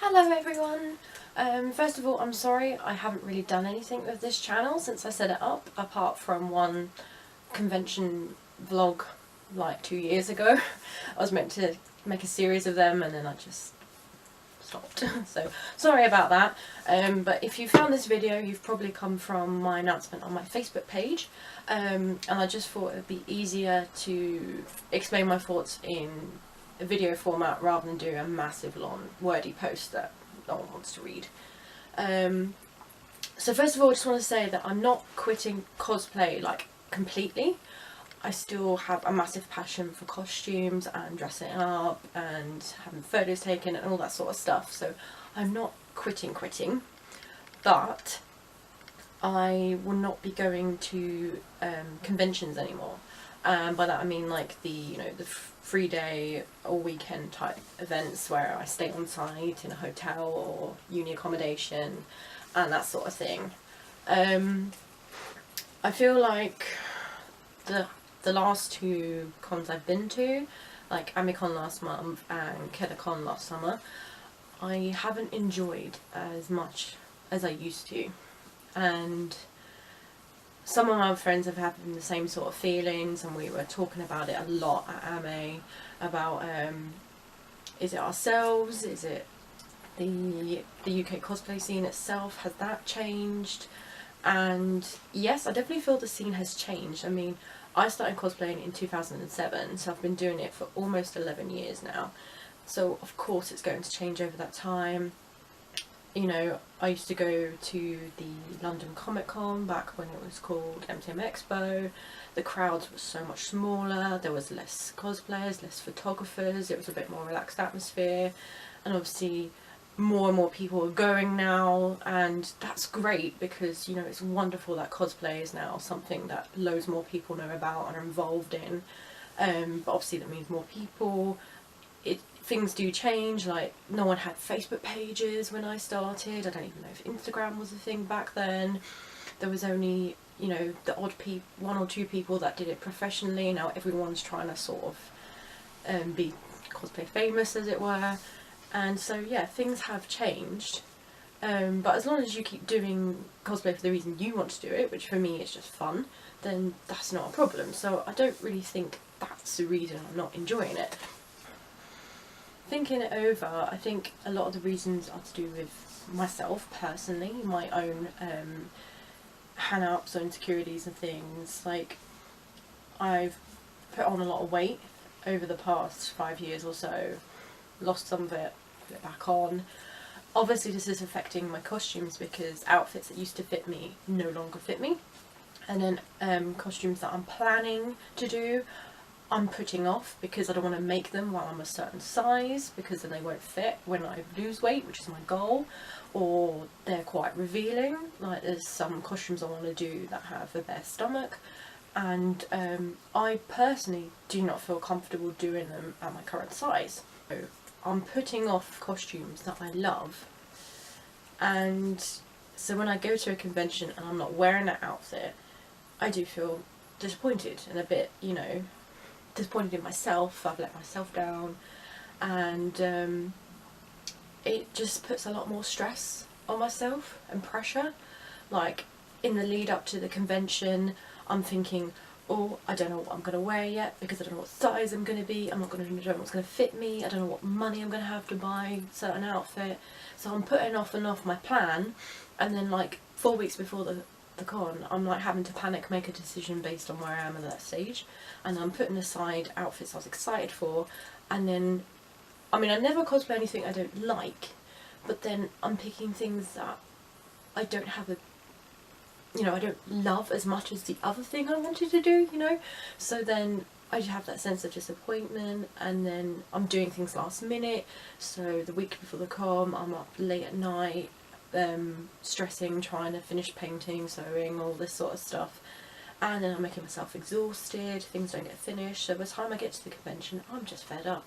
Hello everyone! First of all, I'm sorry I haven't really done anything with this channel since I set it up, apart from one convention vlog like 2 years ago. I was meant to make a series of them and then I just stopped. So sorry about that. But if you found this video, you've probably come from my announcement on my Facebook page, and I just thought it would be easier to explain my thoughts in a video format rather than do a massive long wordy post that no one wants to read. So first of all, I just want to say that I'm not quitting cosplay like completely. I still have a massive passion for costumes and dressing up and having photos taken and all that sort of stuff, so I'm not quitting, but I will not be going to conventions anymore. By that I mean like the the 3-day or weekend type events where I stay on site in a hotel or uni accommodation and that sort of thing. I feel like the last two cons I've been to, like Amicon last month and Canon last summer, I haven't enjoyed as much as I used to, and some of my friends have had the same sort of feelings, and we were talking about it a lot at AMA about is it ourselves, is it the UK cosplay scene itself, has that changed? And yes, I definitely feel the scene has changed. I mean, I started cosplaying in 2007, so I've been doing it for almost 11 years now, so of course it's going to change over that time. You know, I used to go to the London Comic Con back when it was called MTM Expo. The crowds were so much smaller, there was less cosplayers, less photographers, it was a bit more relaxed atmosphere, and obviously more and more people are going now, and that's great because, you know, it's wonderful that cosplay is now something that loads more people know about and are involved in. But obviously that means more people. Things do change, like no one had Facebook pages when I started. I don't even know if Instagram was a thing back then. There was only, you know, the odd one or two people that did it professionally. Now everyone's trying to sort of be cosplay famous, as it were. And so yeah, things have changed. But as long as you keep doing cosplay for the reason you want to do it, which for me is just fun, then that's not a problem. So I don't really think that's the reason I'm not enjoying it. Thinking it over, I think a lot of the reasons are to do with myself personally, my own hang-ups or insecurities and things. Like, I've put on a lot of weight over the past 5 years or so, lost some of it, put it back on. Obviously this is affecting my costumes because outfits that used to fit me no longer fit me, and then costumes that I'm planning to do I'm putting off because I don't want to make them while I'm a certain size, because then they won't fit when I lose weight, which is my goal, or they're quite revealing. Like, there's some costumes I want to do that have a bare stomach, and I personally do not feel comfortable doing them at my current size. So I'm putting off costumes that I love, and so when I go to a convention and I'm not wearing that outfit, I do feel disappointed and a bit, you know, disappointed in myself. I've let myself down, and it just puts a lot more stress on myself and pressure. Like, in the lead up to the convention, I'm thinking, oh, I don't know what I'm going to wear yet because I don't know what size I'm going to be, I don't know what's going to fit me, I don't know what money I'm going to have to buy a certain outfit, so I'm putting off and off my plan, and then like 4 weeks before the con, I'm like having to panic make a decision based on where I am at that stage, and I'm putting aside outfits I was excited for, and then, I mean, I never cosplay anything I don't like, but then I'm picking things that I don't have a, you know, I don't love as much as the other thing I wanted to do, you know, so then I have that sense of disappointment, and then I'm doing things last minute. So the week before the con, I'm up late at night, stressing, trying to finish painting, sewing, all this sort of stuff, and then I'm making myself exhausted, things don't get finished, so by the time I get to the convention I'm just fed up.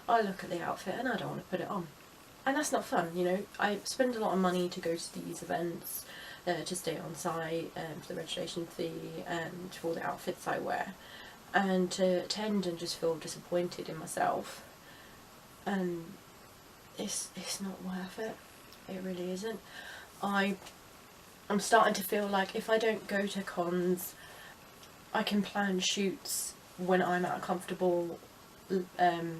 I look at the outfit and I don't want to put it on, and that's not fun, you know. I spend a lot of money to go to these events, to stay on site, for the registration fee and for the outfits I wear, and to attend and just feel disappointed in myself, and it's not worth it. It really isn't. I'm starting to feel like if I don't go to cons, I can plan shoots when I'm at a comfortable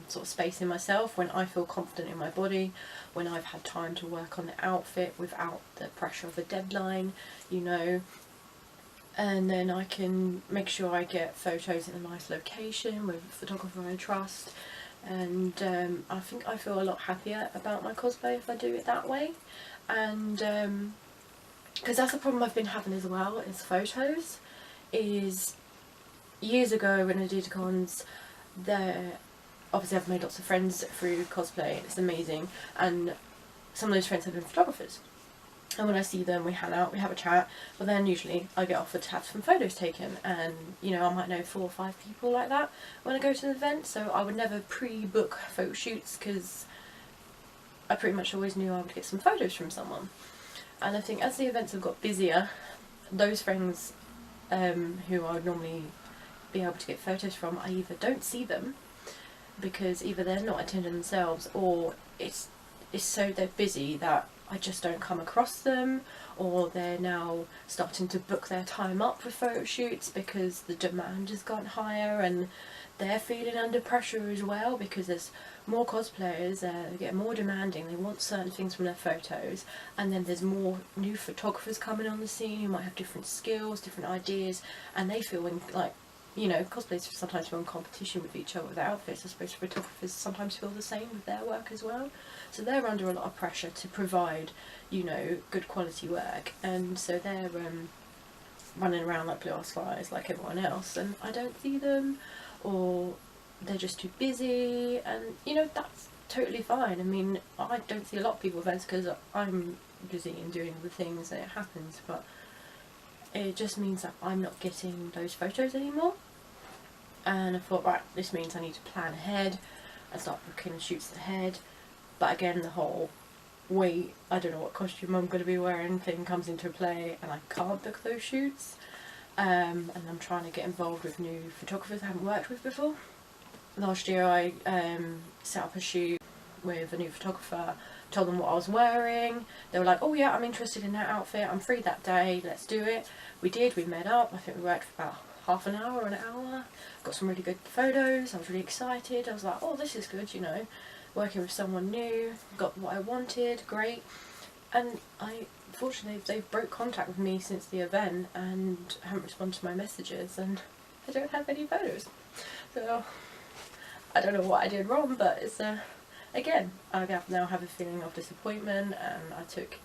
sort of space in myself, when I feel confident in my body, when I've had time to work on the outfit without the pressure of a deadline, you know, and then I can make sure I get photos in a nice location with a photographer I trust, and I think I feel a lot happier about my cosplay if I do it that way. And because that's the problem I've been having as well, is photos. Is years ago when I did cons, obviously I've made lots of friends through cosplay, it's amazing, and some of those friends have been photographers, and when I see them we hang out, we have a chat, but then usually I get offered to have some photos taken, and you know, I might know 4 or 5 people like that when I go to an event, so I would never pre-book photo shoots because I pretty much always knew I would get some photos from someone. And I think as the events have got busier, those friends who I would normally be able to get photos from, I either don't see them because either they're not attending themselves, or it's so they're busy that I just don't come across them, or they're now starting to book their time up for photo shoots because the demand has gone higher and they're feeling under pressure as well because there's more cosplayers, they're getting more demanding, they want certain things from their photos, and then there's more new photographers coming on the scene who might have different skills, different ideas, and they feel like, you know, cosplayers sometimes feel in competition with each other with their outfits. I suppose photographers sometimes feel the same with their work as well. So they're under a lot of pressure to provide, you know, good quality work, and so they're running around like blue-ass flies like everyone else, and I don't see them, or they're just too busy, and you know, that's totally fine. I mean, I don't see a lot of people events because I'm busy and doing the things that it happens, but it just means that I'm not getting those photos anymore. And I thought, right, this means I need to plan ahead and start booking shoots ahead. But again, the whole wait, I don't know what costume I'm going to be wearing thing comes into play, and I can't book those shoots. And I'm trying to get involved with new photographers I haven't worked with before. Last year I set up a shoot with a new photographer, told them what I was wearing. They were like, oh yeah, I'm interested in that outfit, I'm free that day, let's do it. We did, we met up, I think we worked for about half an hour or an hour, got some really good photos, I was really excited, I was like, oh, this is good, you know, working with someone new, got what I wanted, great. And fortunately they've broke contact with me since the event and haven't responded to my messages, and I don't have any photos. So I don't know what I did wrong, but it's again, I now have a feeling of disappointment, and I took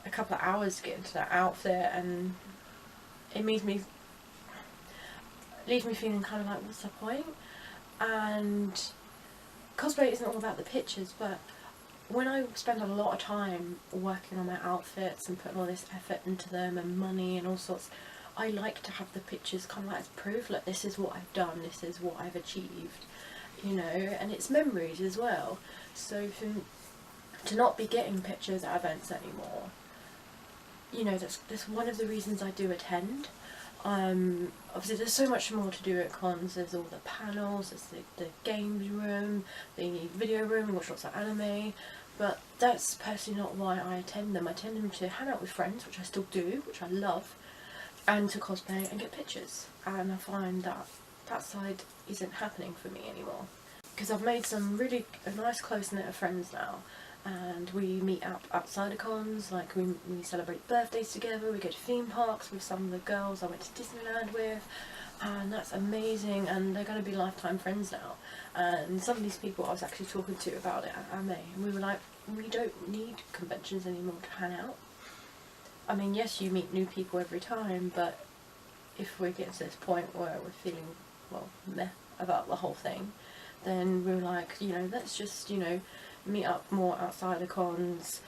a couple of hours to get into that outfit, and it leaves me feeling kind of like, what's the point? And cosplay isn't all about the pictures, but when I spend a lot of time working on my outfits and putting all this effort into them and money and all sorts, I like to have the pictures kind of like as proof, like this is what I've done, this is what I've achieved, you know, and it's memories as well. So to not be getting pictures at events anymore, you know, that's one of the reasons I do attend. Obviously there's so much more to do at cons. There's all the panels, there's the games room, the video room, we watch lots of anime, but that's personally not why I attend them. I attend them to hang out with friends, which I still do, which I love, and to cosplay and get pictures, and I find that that side isn't happening for me anymore. Because I've made some really nice close knit of friends now, and we meet up outside of cons, like we celebrate birthdays together, we go to theme parks with some of the girls I went to Disneyland with, and that's amazing, and they're going to be lifetime friends now. And some of these people I was actually talking to about it at AME, and we were like, we don't need conventions anymore to hang out. I mean, yes, you meet new people every time, but if we're getting to this point where we're feeling, well, meh about the whole thing, then we're like, you know, let's just, you know, meet up more outside of cons,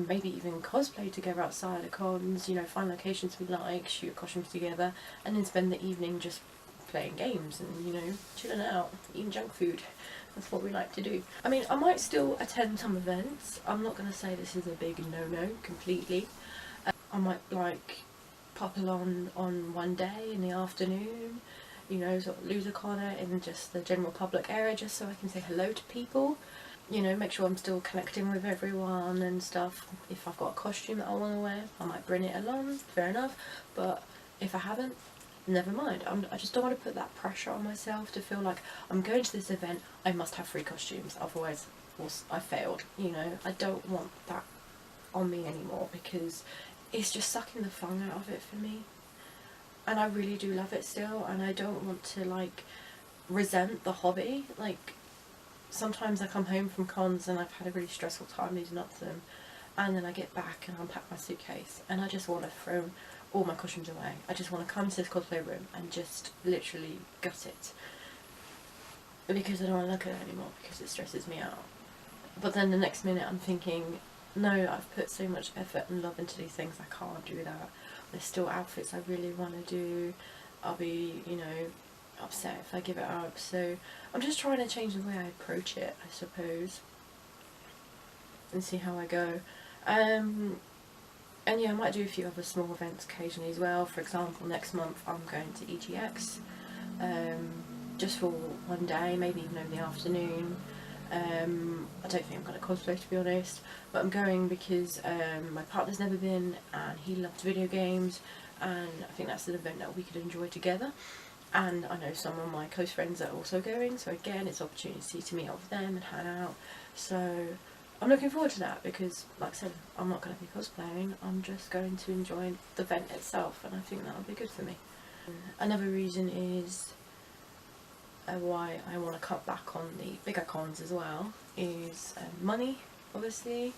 maybe even cosplay together outside of cons, you know, find locations we like, shoot costumes together, and then spend the evening just playing games and, you know, chilling out, eating junk food. That's what we like to do. I mean, I might still attend some events. I'm not going to say this is a big no-no completely. I might, like, pop along on one day in the afternoon, you know, sort of lose a corner in just the general public area just so I can say hello to people. you know, make sure I'm still connecting with everyone and stuff. If I've got a costume that I want to wear, I might bring it along, fair enough, but if I haven't, never mind. I just don't want to put that pressure on myself to feel like I'm going to this event, I must have 3 costumes, otherwise I failed, you know. I don't want that on me anymore, because it's just sucking the fun out of it for me, and I really do love it still, and I don't want to like resent the hobby. Like, sometimes I come home from cons and I've had a really stressful time leading up to them, and then I get back and unpack my suitcase and I just want to throw all my costumes away. I just want to come to this cosplay room and just literally gut it, because I don't want to look at it anymore, because it stresses me out. But then the next minute I'm thinking, no, I've put so much effort and love into these things, I can't do that. There's still outfits I really want to do. I'll be, you know, upset if I give it up. So I'm just trying to change the way I approach it, I suppose, and see how I go. And yeah, I might do a few other small events occasionally as well. For example, next month I'm going to EGX, just for one day, maybe even over the afternoon. I don't think I'm going to cosplay, to be honest, but I'm going because my partner's never been and he loves video games, and I think that's an event that we could enjoy together. And I know some of my close friends are also going, so again, it's an opportunity to meet up with them and hang out. So I'm looking forward to that, because like I said, I'm not going to be cosplaying, I'm just going to enjoy the event itself, and I think that'll be good for me. Another reason is why I want to cut back on the bigger cons as well is money, obviously.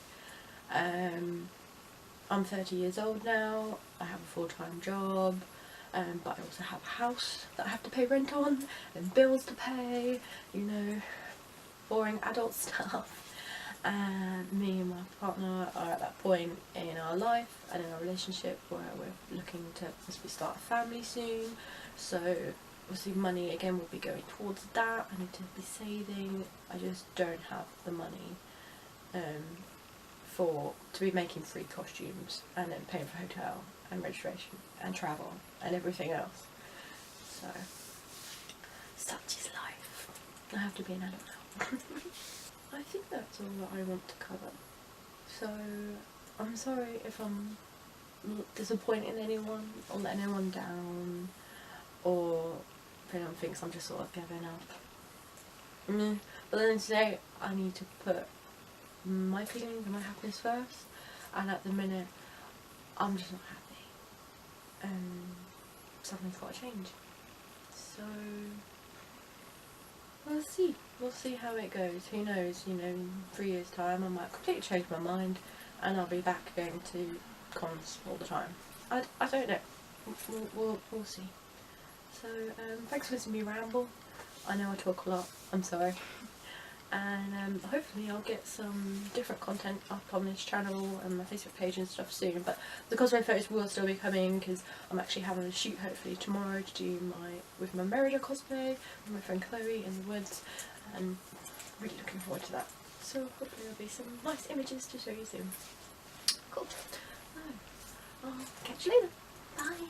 I'm 30 years old now, I have a full-time job, but I also have a house that I have to pay rent on, and bills to pay, you know, boring adult stuff. And me and my partner are at that point in our life and in our relationship where we're looking to possibly start a family soon, so obviously money again will be going towards that. I need to be saving. I just don't have the money to be making 3 costumes and then paying for hotel and registration and travel and everything else. So such is life. I have to be an adult now. I think that's all that I want to cover. So I'm sorry if I'm disappointing anyone or letting anyone down, or if anyone thinks I'm just sort of giving up. But then today I need to put my feelings and my happiness first, and at the minute I'm just not happy, and something's got to change. So we'll see how it goes. Who knows, you know, in 3 years time I might completely change my mind and I'll be back going to cons all the time. I don't know, we'll see. So thanks for listening to me ramble. I know I talk a lot, I'm sorry. And hopefully I'll get some different content up on this channel and my Facebook page and stuff soon, but the cosplay photos will still be coming, because I'm actually having a shoot hopefully tomorrow to do with my Merida cosplay with my friend Chloe in the woods, and really looking forward to that. So hopefully there'll be some nice images to show you soon. Cool. I'll catch you later. Bye.